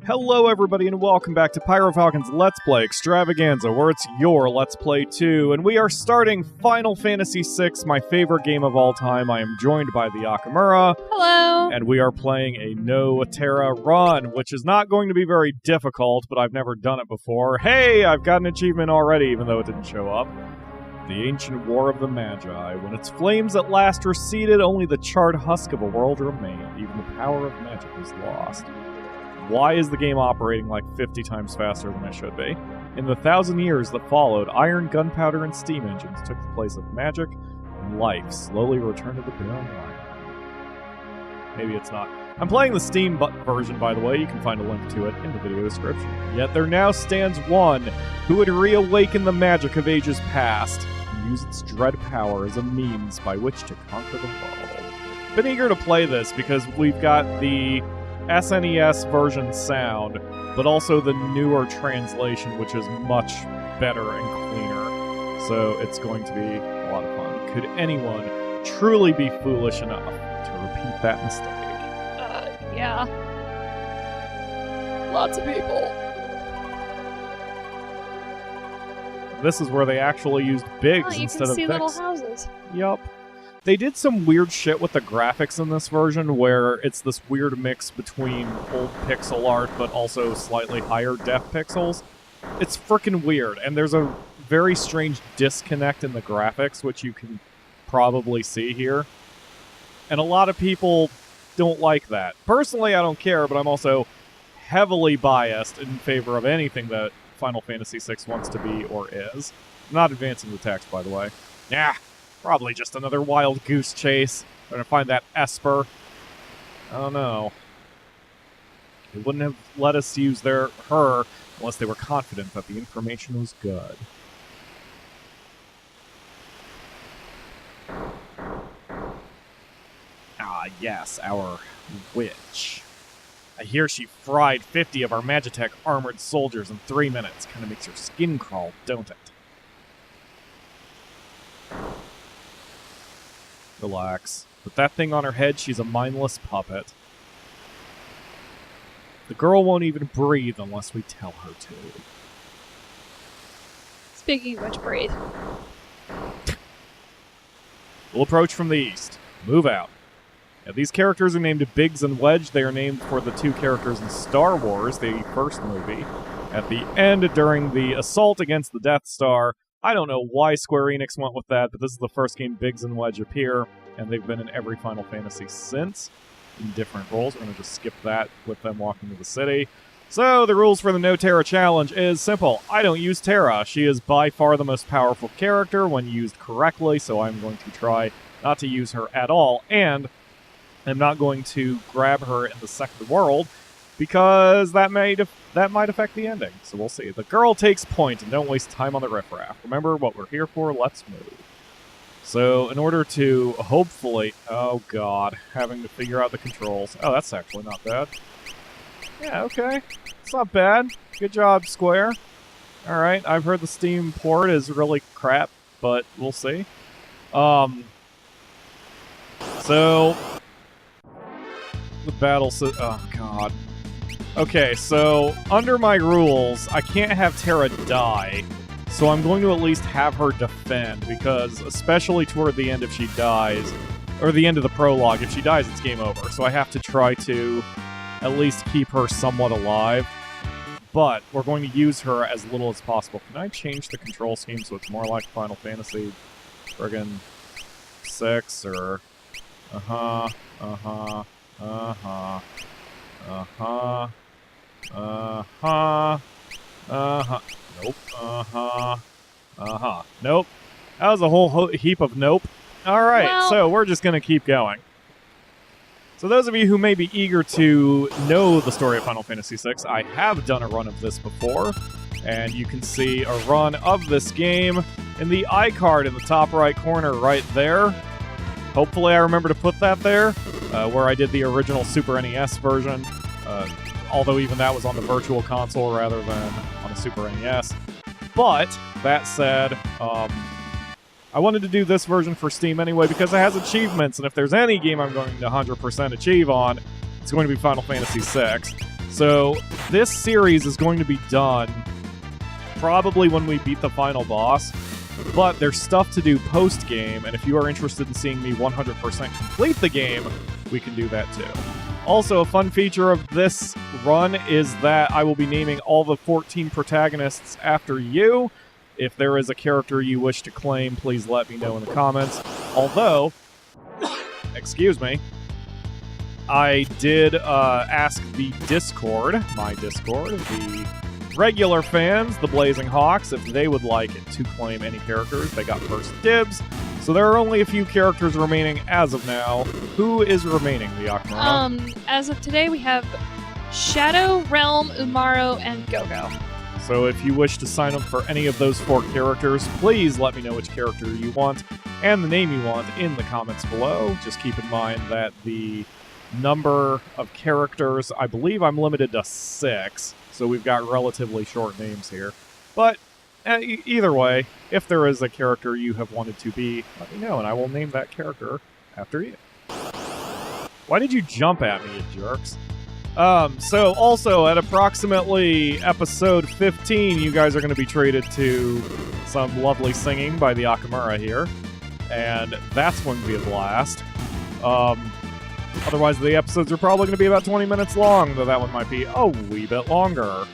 Hello everybody and welcome back to PyroFalkon's Let's Play Extravaganza, where it's your Let's Play 2, and we are starting Final Fantasy VI, my favorite game of all time. I am joined by the Akamura. Hello! And we are playing a No-Terra run, which is not going to be very difficult, but I've never done it before. Hey, I've got an achievement already, even though it didn't show up. The Ancient War of the Magi. When its flames at last receded, only the charred husk of a world remained. Even the power of magic was lost. Why is the game operating like 50 times faster than it should be? In the 1,000 years that followed, iron, gunpowder, and steam engines took the place of magic, and life slowly returned to the barren land. Maybe it's not. I'm playing the Steam version, by the way. You can find a link to it in the video description. Yet there now stands one who would reawaken the magic of ages past and use its dread power as a means by which to conquer the world. Been eager to play this because we've got the SNES version sound, but also the newer translation, which is much better and cleaner. So it's going to be a lot of fun. Could anyone truly be foolish enough to repeat that mistake? Yeah. Lots of people. This is where they actually used bigs instead of bigs. You can see little houses. Yup. They did some weird shit with the graphics in this version, where it's this weird mix between old pixel art, but also slightly higher def pixels. It's freaking weird, and there's a very strange disconnect in the graphics, which you can probably see here. And a lot of people don't like that. Personally, I don't care, but I'm also heavily biased in favor of anything that Final Fantasy VI wants to be or is. I'm not advancing the text, by the way. Nah. Probably just another wild goose chase. They're gonna find that Esper. I don't know. They wouldn't have let us use her unless they were confident that the information was good. Ah, yes, our witch. I hear she fried 50 of our Magitech armored soldiers in 3 minutes. Kinda makes your skin crawl, don't it? Relax. With that thing on her head, she's a mindless puppet. The girl won't even breathe unless we tell her to. Speaking of which, breathe. We'll approach from the east. Move out. Now, these characters are named Biggs and Wedge. They are named for the two characters in Star Wars, the first movie. At the end, during the assault against the Death Star, I don't know why Square Enix went with that, but this is the first game Biggs and Wedge appear, and they've been in every Final Fantasy since, in different roles. We're going to just skip that with them walking to the city. So, the rules for the No-Terra challenge is simple. I don't use Terra. She is by far the most powerful character when used correctly, so I'm going to try not to use her at all, and I'm not going to grab her in the second world, because that might affect the ending, so we'll see. The girl takes point, and don't waste time on the riffraff. Remember what we're here for, let's move. So, in order to, hopefully... Oh god, having to figure out the controls. Oh, that's actually not bad. Yeah, okay. It's not bad. Good job, Square. Alright, I've heard the Steam port is really crap, but we'll see. So... The battle... Oh god. Okay, so, under my rules, I can't have Terra die, so I'm going to at least have her defend, because, especially toward the end if she dies, or the end of the prologue, if she dies, it's game over, so I have to try to at least keep her somewhat alive, but we're going to use her as little as possible. Can I change the control scheme so it's more like Final Fantasy friggin' 6, or... Nope. Nope. That was a whole heap of nope. Alright, well, so we're just gonna keep going. So those of you who may be eager to know the story of Final Fantasy VI, I have done a run of this before, and you can see a run of this game in the iCard in the top right corner right there. Hopefully I remember to put that there, where I did the original Super NES version. Although even that was on the Virtual Console rather than on a Super NES. But, that said, I wanted to do this version for Steam anyway because it has achievements, and if there's any game I'm going to 100% achieve on, it's going to be Final Fantasy VI. So this series is going to be done probably when we beat the final boss, but there's stuff to do post-game, and if you are interested in seeing me 100% complete the game, we can do that too. Also, a fun feature of this run is that I will be naming all the 14 protagonists after you. If there is a character you wish to claim, please let me know in the comments. Although, excuse me, I did ask the Discord, my Discord, the regular fans, the Blazing Hawks, if they would like to claim any characters. They got first dibs. So there are only a few characters remaining as of now. Who is remaining, the Akamura? As of today, we have Shadow, Realm, Umaro, and Gogo. So if you wish to sign up for any of those 4 characters, please let me know which character you want and the name you want in the comments below. Just keep in mind that the number of characters, I believe I'm limited to 6, so we've got relatively short names here. But either way, if there is a character you have wanted to be, let me know, and I will name that character after you. Why did you jump at me, you jerks? So also at approximately episode 15, you guys are going to be treated to some lovely singing by the Akamura here, and that's going to be a blast. Otherwise, the episodes are probably going to be about 20 minutes long, though that one might be a wee bit longer.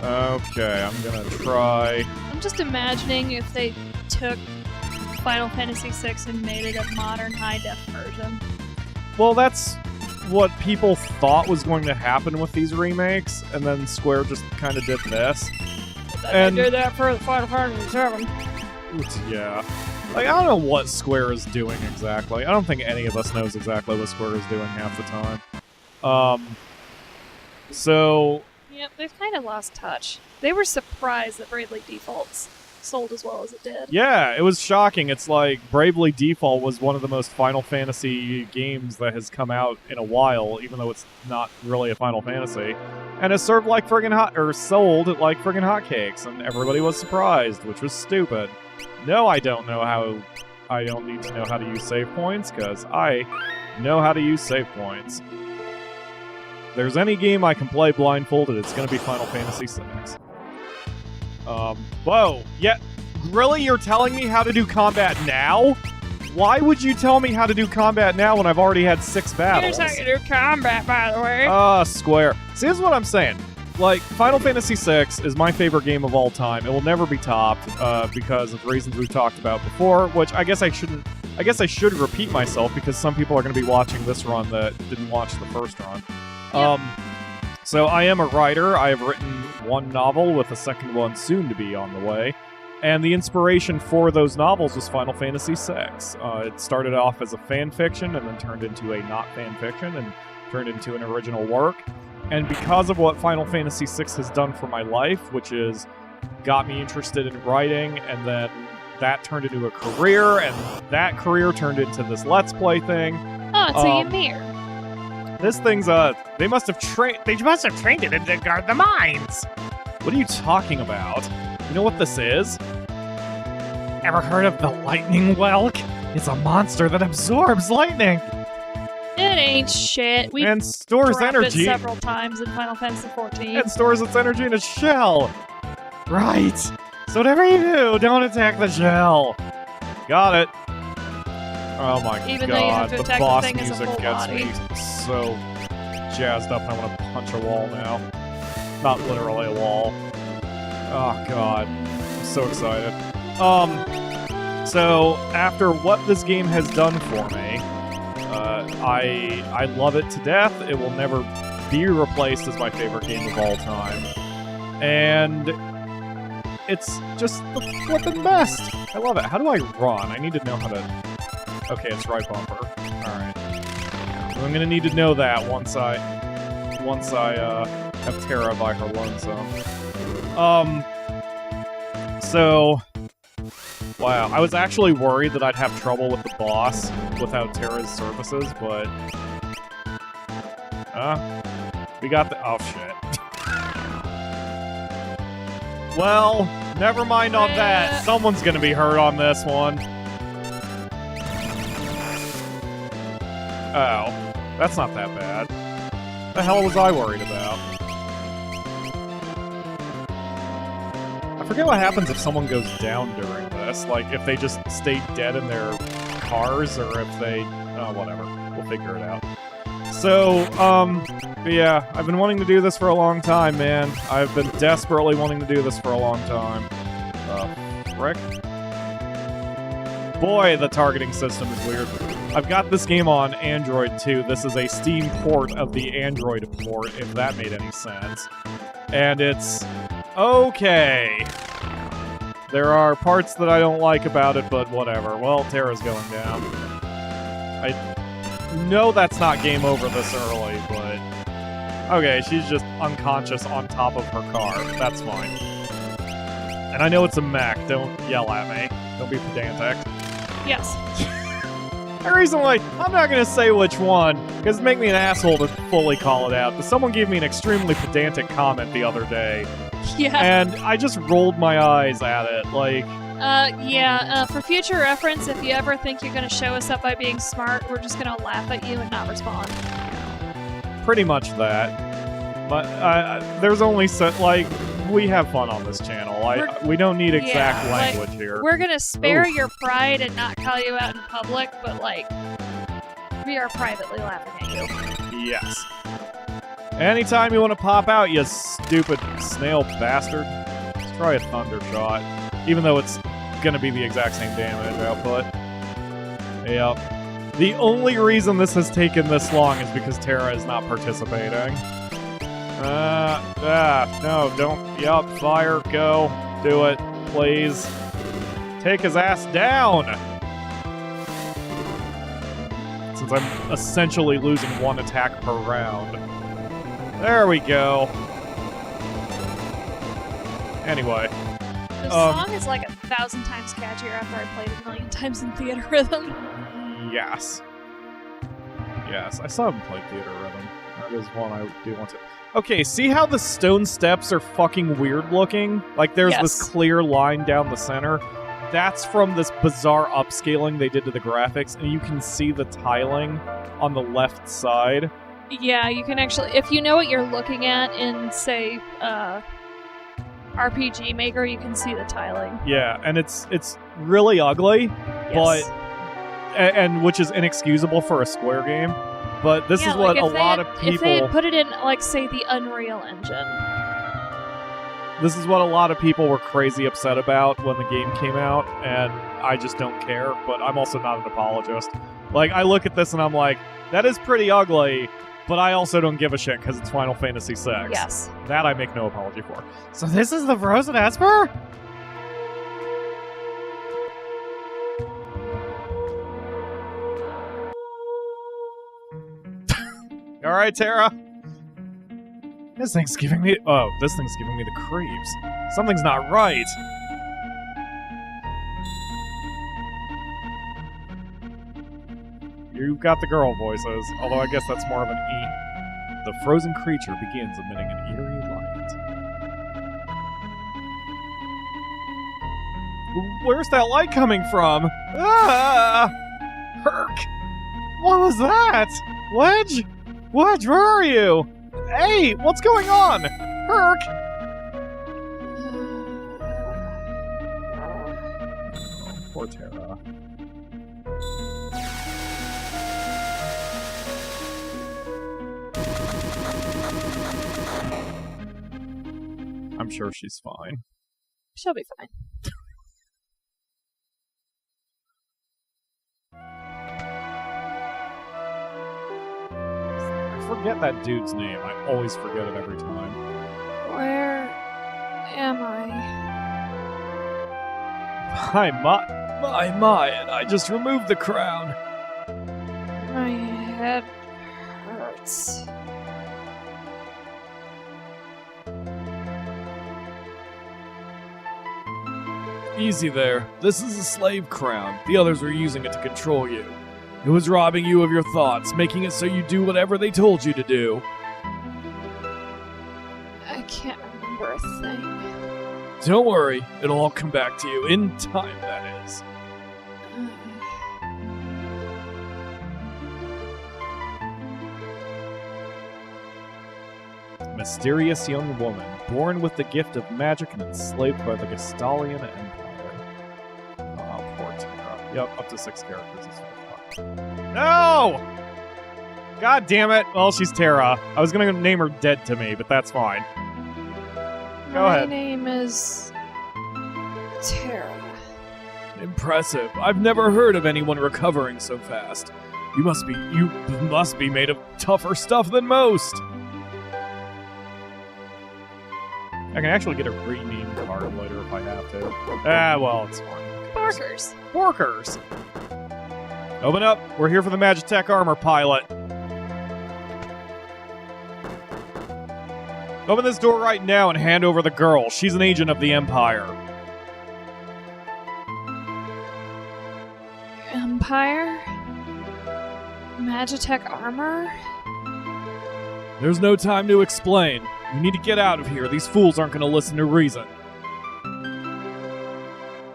Okay, I'm going to try... I'm just imagining if they took Final Fantasy VI and made it a modern high-def version. Well, that's what people thought was going to happen with these remakes, and then Square just kind of did this. And they did that for the Final Fantasy VII. Yeah. Like, I don't know what Square is doing exactly. I don't think any of us knows exactly what Square is doing half the time. So... Yep, they've kind of lost touch. They were surprised that Bravely Default's sold as well as it did. Yeah, it was shocking. It's like Bravely Default was one of the most Final Fantasy games that has come out in a while, even though it's not really a Final Fantasy. And it served like friggin' sold like friggin' hotcakes, and everybody was surprised, which was stupid. No, I don't know how... I don't need to know how to use save points, because I know how to use save points. If there's any game I can play blindfolded, it's going to be Final Fantasy VI. Whoa. Yeah, really? You're telling me how to do combat now? Why would you tell me how to do combat now when I've already had 6 battles? Here's how you do combat, by the way. Square. See, this is what I'm saying. Like, Final Fantasy VI is my favorite game of all time. It will never be topped, because of reasons we've talked about before, which I guess I should repeat myself, because some people are going to be watching this run that didn't watch the first run. Yep. So I am a writer. I have written 1 novel with a second one soon to be on the way. And the inspiration for those novels was Final Fantasy VI. It started off as a fan fiction and then turned into a not fan fiction and turned into an original work. And because of what Final Fantasy VI has done for my life, which is got me interested in writing, and then that turned into a career, and that career turned into this Let's Play thing. Oh, it's a Ymir. This thing's, they must have trained it to guard the mines! What are you talking about? You know what this is? Ever heard of the lightning whelk? It's a monster that absorbs lightning! It ain't shit. We've and stores dropped energy. it several times in Final Fantasy XIV. And stores its energy in a shell! Right! So whatever you do, don't attack the shell! Got it. Oh my Even though you have god, to the attack boss the thing as a music full gets body. me so jazzed up, I want to punch a wall now. Not literally a wall. Oh god, I'm so excited. So after what this game has done for me, I love it to death. It will never be replaced as my favorite game of all time. And it's just the flippin' best. I love it. How do I run? I need to know how to... Okay, it's right bumper. Alright. I'm gonna need to know that once I have Terra by her lonesome. So... Wow, I was actually worried that I'd have trouble with the boss without Terra's services, but... we got the... Oh, shit. Well, never mind on that. Someone's gonna be hurt on this one. Oh, that's not that bad. The hell was I worried about? I forget what happens if someone goes down during this. Like, if they just stay dead in their cars, or if they... Oh, whatever. We'll figure it out. So, yeah, I've been wanting to do this for a long time, man. I've been desperately wanting to do this for a long time. Frick? Boy, the targeting system is weird. I've got this game on Android too. This is a Steam port of the Android port, if that made any sense. And it's... okay. There are parts that I don't like about it, but whatever. Well, Terra's going down. I know that's not game over this early, but... okay, she's just unconscious on top of her car. That's fine. And I know it's a mech. Don't yell at me. Don't be pedantic. Yes. I recently, I'm not going to say which one, because it makes me an asshole to fully call it out, but someone gave me an extremely pedantic comment the other day. Yeah. And I just rolled my eyes at it, like... for future reference, if you ever think you're going to show us up by being smart, we're just going to laugh at you and not respond. Pretty much that. But there's only so, like, we have fun on this channel. We don't need exact language here. We're going to spare your pride and not call you out in public, but, like, we are privately laughing at you. Yes. Anytime you want to pop out, you stupid snail bastard, let's try a thunder shot. Even though it's gonna be the exact same damage output. Yep. The only reason this has taken this long is because Terra is not participating. No, don't. Yep, fire, go. Do it, please. Take his ass down! Since I'm essentially losing one attack per round. There we go. Anyway. The song is like 1,000 times catchier after I played it a million times in Theater Rhythm. Yes. Yes, I still haven't played Theater Rhythm. That is one I do want to... okay, see how the stone steps are fucking weird looking? Like, there's this clear line down the center. That's from this bizarre upscaling they did to the graphics, and you can see the tiling on the left side. Yeah, you can actually... if you know what you're looking at in, say, RPG Maker, you can see the tiling. Yeah, and it's really ugly, but and which is inexcusable for a Square game. But this is what a lot of people... if they had put it in, like, say, the Unreal Engine. This is what a lot of people were crazy upset about when the game came out, and I just don't care, but I'm also not an apologist. Like, I look at this and I'm like, that is pretty ugly, but I also don't give a shit because it's Final Fantasy VI. Yes. That I make no apology for. So this is the Frozen Esper? Alright, Terra. This thing's giving me... oh, this thing's giving me the creeps. Something's not right. You've got the girl voices, although I guess that's more of an E. The frozen creature begins emitting an eerie light. Where's that light coming from? Ah! Herc! What was that? Wedge? Wedge, where are you? Hey, what's going on? Herc! Oh, poor Terra. I'm sure she's fine. She'll be fine. I forget that dude's name. I always forget it every time. Where am I? My, and I just removed the crown. My head hurts. Easy there. This is a slave crown. The others were using it to control you. It was robbing you of your thoughts, making it so you do whatever they told you to do. I can't remember a thing. Don't worry, it'll all come back to you in time, that is. Mysterious young woman, born with the gift of magic and enslaved by the Gestalian Empire. Oh, poor Terra. Yep, up to 6 characters. No! God damn it. Well, she's Terra. I was gonna name her Dead to Me, but that's fine. Go ahead. My name is... Terra. Impressive. I've never heard of anyone recovering so fast. You must be made of tougher stuff than most. I can actually get a rename card later if I have to. Ah, well, it's fine. Barkers. Porkers. Open up. We're here for the Magitech armor pilot. Open this door right now and hand over the girl. She's an agent of the Empire. Empire? Magitech armor? There's no time to explain. We need to get out of here. These fools aren't going to listen to reason.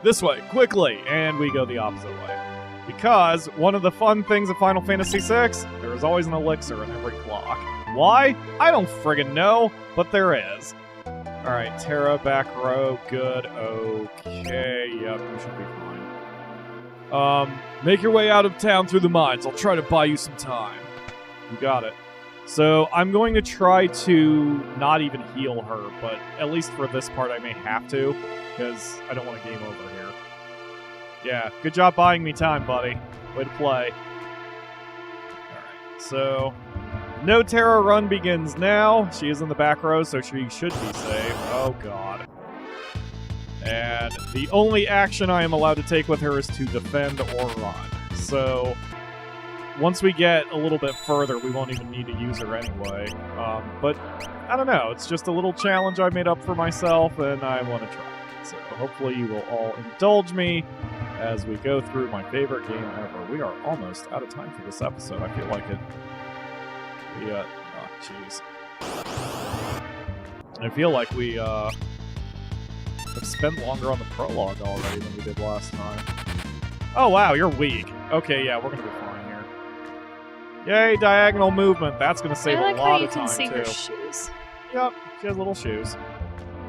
This way, quickly! And we go the opposite way. Because one of the fun things of Final Fantasy VI, there is always an elixir in every clock. Why? I don't friggin' know, but there is. Alright, Terra, back row, good, okay, yep, we should be fine. Make your way out of town through the mines. I'll try to buy you some time. You got it. So, I'm going to try to not even heal her, but at least for this part I may have to, because I don't want to game over here. Yeah, good job buying me time, buddy. Way to play. Alright, so... No-Terra run begins now. She is in the back row, so she should be safe. Oh, God. And the only action I am allowed to take with her is to defend or run. So, once we get a little bit further, we won't even need to use her anyway. But, I don't know. It's just a little challenge I made up for myself, and I want to try it. So, hopefully you will all indulge me as we go through my favorite game ever. We are almost out of time for this episode. I feel like it... oh, jeez. I feel like we, have spent longer on the prologue already than we did last time. Oh, wow, you're weak. Okay, yeah, we're gonna be fine here. Yay, diagonal movement. That's gonna save a lot of time, too. I like how you can see her shoes. Yep, she has little shoes.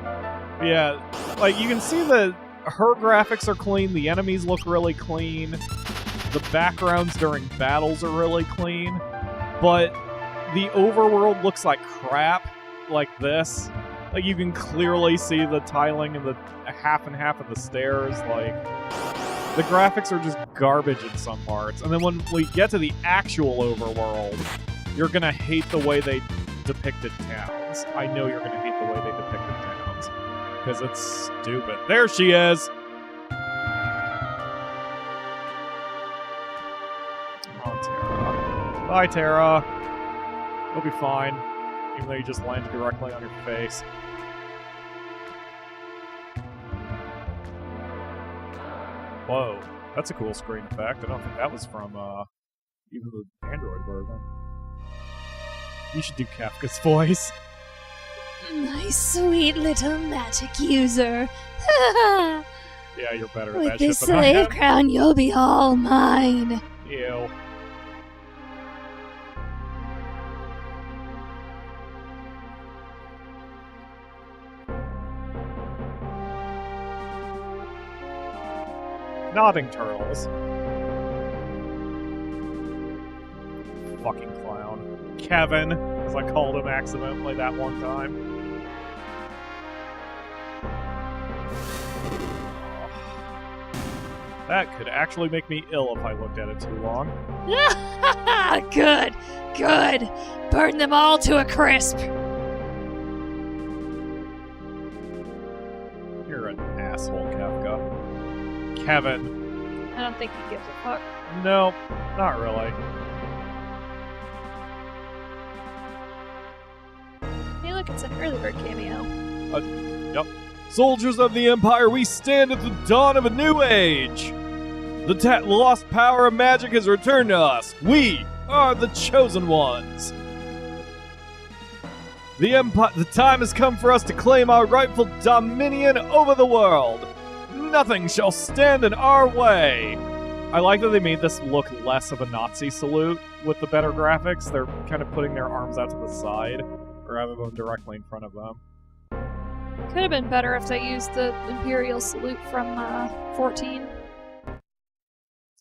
But yeah, like, you can see that her graphics are clean, the enemies look really clean, the backgrounds during battles are really clean, but the overworld looks like crap, like this. Like, you can clearly see the tiling and the half and half of the stairs. Like, the graphics are just garbage in some parts. And then when we get to the actual overworld, you're gonna hate the way they depicted towns. I know you're gonna hate the way they depicted towns. Because it's stupid. There she is! Oh, Terra. Bye, Terra. You'll be fine, even though you just landed directly on your face. Whoa, that's a cool screen effect. I don't think that was from, even the Android version. You should do Kafka's voice. My sweet little magic user. Yeah, you're better at that shit than I am. With this slave crown, you'll be all mine. Ew. Nodding turtles. Fucking clown. Kevin, as I called him accidentally that one time. That could actually make me ill if I looked at it too long. Good, good. Burn them all to a crisp. You're an asshole, Kafka. Kevin. I don't think he gives a fuck. No, not really. Hey, look, it's an early bird cameo. Yep. Soldiers of the Empire, we stand at the dawn of a new age. The lost power of magic has returned to us. We are the chosen ones. The time has come for us to claim our rightful dominion over the world. Nothing shall stand in our way. I like that they made this look less of a Nazi salute with the better graphics. They're kind of putting their arms out to the side, rather than directly in front of them. Could have been better if they used the Imperial salute from 14.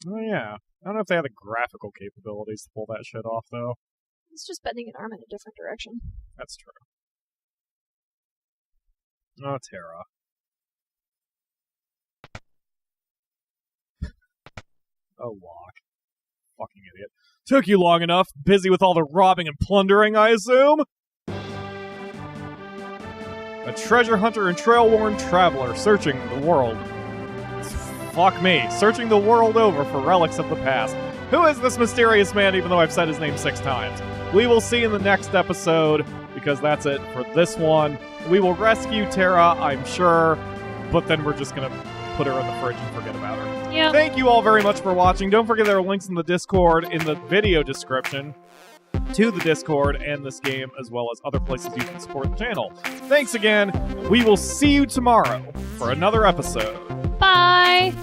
Oh yeah. I don't know if they have the graphical capabilities to pull that shit off, though. It's just bending an arm in a different direction. That's true. No-Terra. Oh, Locke. Fucking idiot. Took you long enough. Busy with all the robbing and plundering, I assume? A treasure hunter and trail-worn traveler searching the world. Fuck me. Searching the world over for relics of the past. Who is this mysterious man, even though I've said his name 6 times? We will see in the next episode, because that's it for this one. We will rescue Terra, I'm sure, but then we're just gonna put her in the fridge and forget about her. Yeah. Thank you all very much for watching. Don't forget there are links in the Discord in the video description to the Discord and this game, as well as other places you can support the channel. Thanks again. We will see you tomorrow for another episode. Bye!